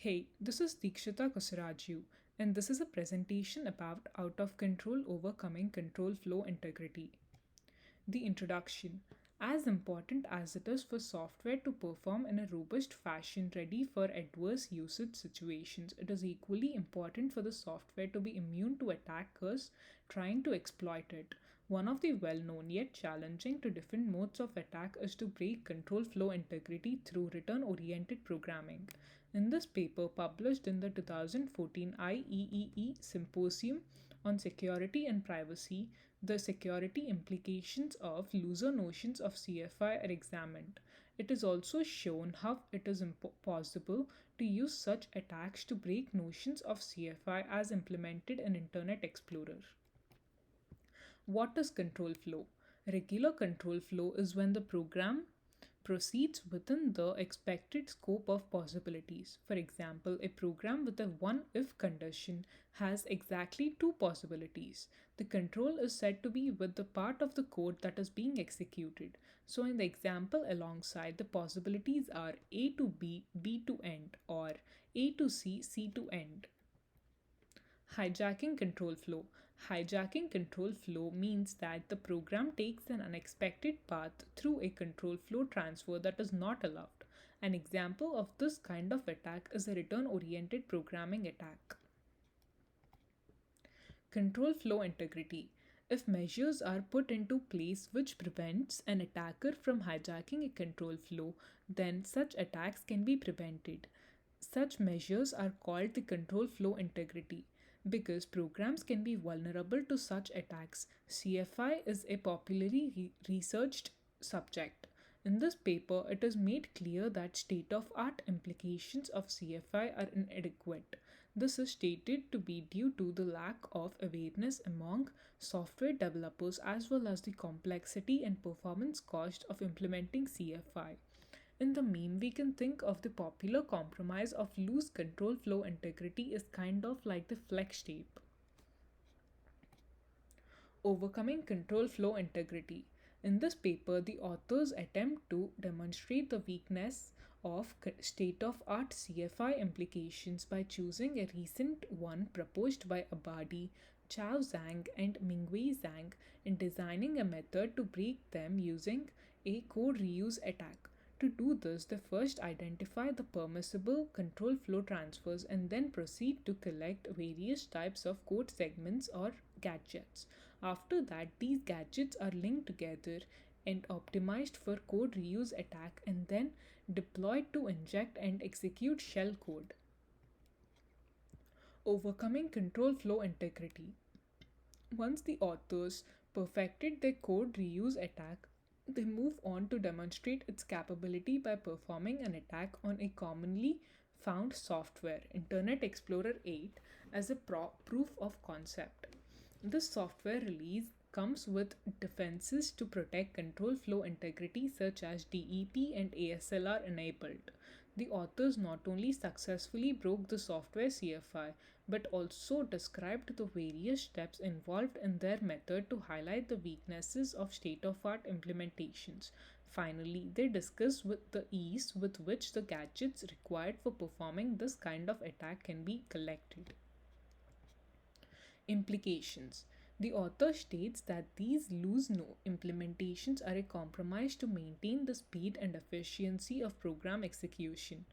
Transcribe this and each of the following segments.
Hey, this is Dikshita Kusaraju, and this is a presentation about out of control overcoming control flow integrity. The introduction. As important as it is for software to perform in a robust fashion ready for adverse usage situations, it is equally important for the software to be immune to attackers trying to exploit it. One of the well known yet challenging to different modes of attack is to break control flow integrity through return oriented programming. In this paper published in the 2014 IEEE Symposium on Security and Privacy, the security implications of looser notions of CFI are examined. It is also shown how it is possible to use such attacks to break notions of CFI as implemented in Internet Explorer. What is control flow? Regular control flow is when the program proceeds within the expected scope of possibilities. For example, a program with a one if condition has exactly two possibilities. The control is said to be with the part of the code that is being executed. So, in the example alongside, the possibilities are A to B, B to end, or A to C, C to end. Hijacking control flow. Hijacking control flow means that the program takes an unexpected path through a control flow transfer that is not allowed. An example of this kind of attack is a return oriented programming attack. Control flow integrity. If measures are put into place which prevents an attacker from hijacking a control flow, then such attacks can be prevented. Such measures are called the control flow integrity. Because programs can be vulnerable to such attacks, CFI is a popularly researched subject. In this paper, it is made clear that state of art implications of CFI are inadequate. This is stated to be due to the lack of awareness among software developers as well as the complexity and performance cost of implementing CFI. In the meme, we can think of the popular compromise of loose control flow integrity is kind of like the flex tape. Overcoming control flow integrity. In this paper, the authors attempt to demonstrate the weakness of state of art CFI implications by choosing a recent one proposed by Abadi, Chao Zhang, and Mingwei Zhang in designing a method to break them using a code reuse attack. To do this, they first identify the permissible control flow transfers and then proceed to collect various types of code segments or gadgets. After that, these gadgets are linked together and optimized for code reuse attack and then deployed to inject and execute shell code. Overcoming control flow integrity. Once the authors perfected their code reuse attack, they move on to demonstrate its capability by performing an attack on a commonly found software, Internet Explorer 8, as a proof of concept. This software release comes with defenses to protect control flow integrity such as DEP and ASLR enabled. The authors not only successfully broke the software CFI but also described the various steps involved in their method to highlight the weaknesses of state of art implementations. Finally, they discuss with the ease with which the gadgets required for performing this kind of attack can be collected. Implications. The author states that these loose implementations are a compromise to maintain the speed and efficiency of program execution.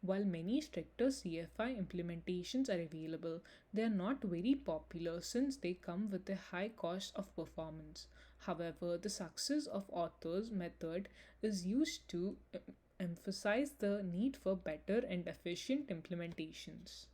While many stricter CFI implementations are available, they are not very popular since they come with a high cost of performance. However, the success of author's method is used to emphasize the need for better and efficient implementations.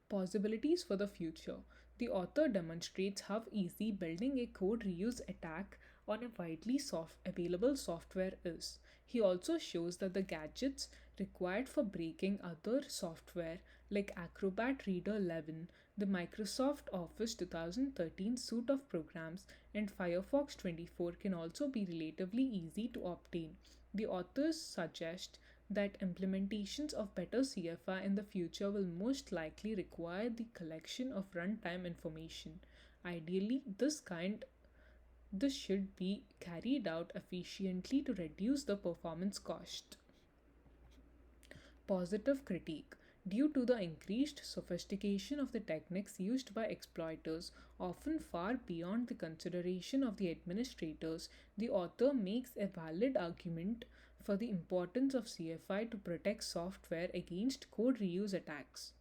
Possibilities for the future. The author demonstrates how easy building a code reuse attack on a widely available software is. He also shows that the gadgets required for breaking other software like Acrobat Reader 11, the Microsoft Office 2013 suite of programs, and Firefox 24 can also be relatively easy to obtain. The authors suggest that implementations of better CFI in the future will most likely require the collection of runtime information. Ideally, this should be carried out efficiently to reduce the performance cost. Positive critique. Due to the increased sophistication of the techniques used by exploiters, often far beyond the consideration of the administrators, the author makes a valid argument for the importance of CFI to protect software against code reuse attacks.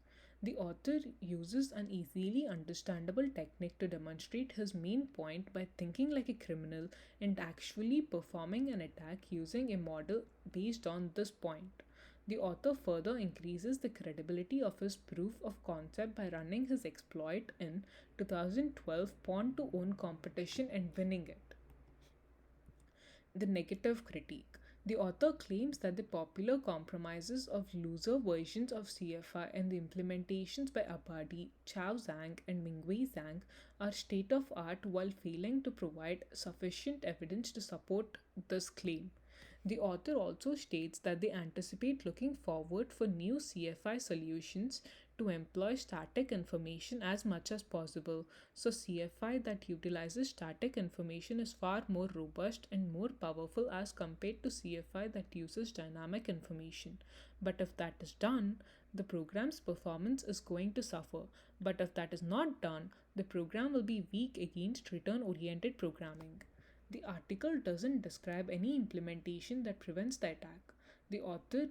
The author uses an easily understandable technique to demonstrate his main point by thinking like a criminal and actually performing an attack using a model based on this point. The author further increases the credibility of his proof of concept by running his exploit in 2012 pawn to own competition and winning it. The negative critique. The author claims that the popular compromises of looser versions of CFI and the implementations by Abadi, Chao Zhang, and Mingwei Zhang are state of art while failing to provide sufficient evidence to support this claim. The author also states that they anticipate looking forward for new CFI solutions to employ static information as much as possible. So, CFI that utilizes static information is far more robust and more powerful as compared to CFI that uses dynamic information. But if that is done, the program's performance is going to suffer. But if that is not done, the program will be weak against return oriented programming. The article doesn't describe any implementation that prevents the attack. The author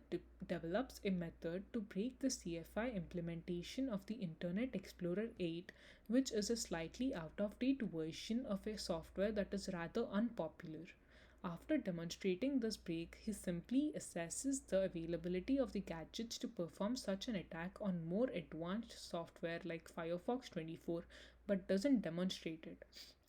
develops a method to break the CFI implementation of the Internet Explorer 8, which is a slightly out of date version of a software that is rather unpopular. After demonstrating this break, he simply assesses the availability of the gadgets to perform such an attack on more advanced software like Firefox 24 but doesn't demonstrate it.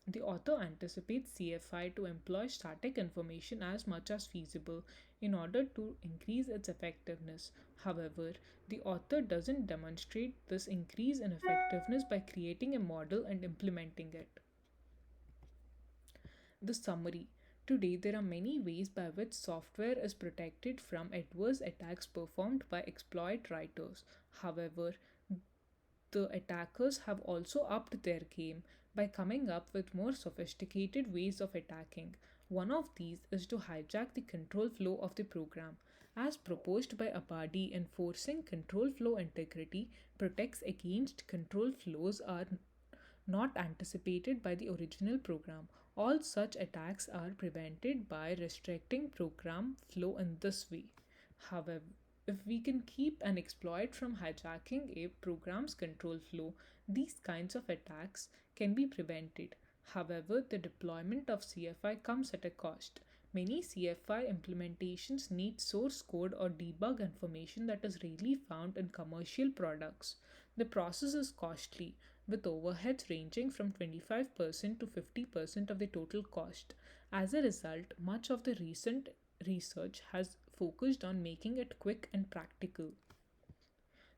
The author anticipates CFI to employ static information as much as feasible in order to increase its effectiveness. However, the author doesn't demonstrate this increase in effectiveness by creating a model and implementing it. The summary. Today, there are many ways by which software is protected from adverse attacks performed by exploit writers. However, the attackers have also upped their game by coming up with more sophisticated ways of attacking. One of these is to hijack the control flow of the program. As proposed by Abadi, enforcing control flow integrity protects against control flows are not anticipated by the original program. All such attacks are prevented by restricting program flow in this way. However, if we can keep an exploit from hijacking a program's control flow, these kinds of attacks can be prevented. However, the deployment of CFI comes at a cost. Many CFI implementations need source code or debug information that is rarely found in commercial products. The process is costly, with overheads ranging from 25% to 50% of the total cost. As a result, much of the recent research has focused on making it quick and practical.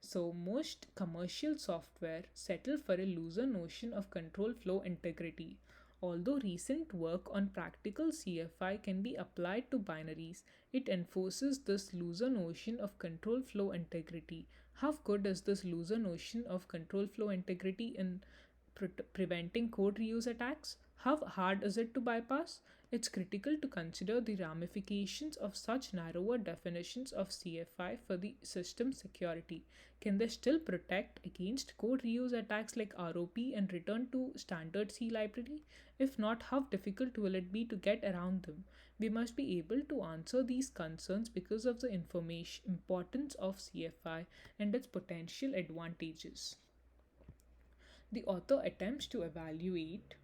So, most commercial software settle for a looser notion of control flow integrity. Although recent work on practical CFI can be applied to binaries, it enforces this looser notion of control flow integrity. How good is this looser notion of control flow integrity in preventing code reuse attacks? How hard is it to bypass? It's critical to consider the ramifications of such narrower definitions of CFI for the system security. Can they still protect against code reuse attacks like ROP and return to standard C library? If not, how difficult will it be to get around them? We must be able to answer these concerns because of the information importance of CFI and its potential advantages. The author attempts to evaluate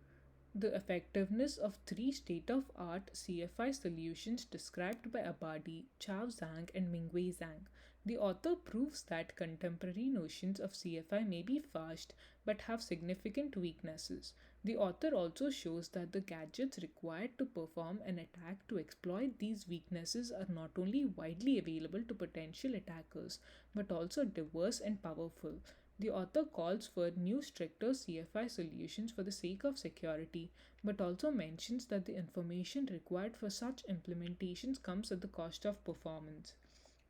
the effectiveness of three state of art CFI solutions described by Abadi, Chao Zhang, and Mingwei Zhang. The author proves that contemporary notions of CFI may be fast but have significant weaknesses. The author also shows that the gadgets required to perform an attack to exploit these weaknesses are not only widely available to potential attackers but also diverse and powerful. The author calls for new stricter CFI solutions for the sake of security, but also mentions that the information required for such implementations comes at the cost of performance.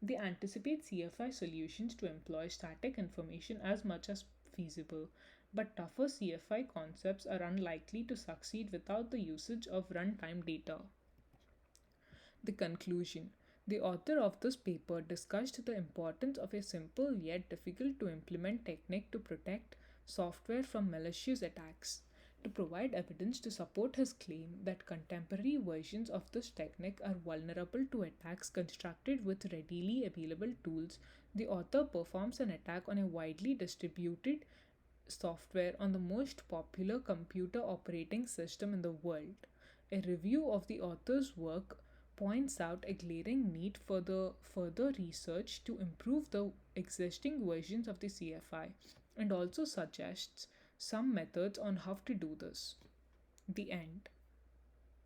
They anticipate CFI solutions to employ static information as much as feasible, but tougher CFI concepts are unlikely to succeed without the usage of runtime data. The conclusion. The author of this paper discussed the importance of a simple yet difficult to implement technique to protect software from malicious attacks. To provide evidence to support his claim that contemporary versions of this technique are vulnerable to attacks constructed with readily available tools, the author performs an attack on a widely distributed software on the most popular computer operating system in the world. A review of the author's work points out a glaring need for the further research to improve the existing versions of the CFI and also suggests some methods on how to do this. The end.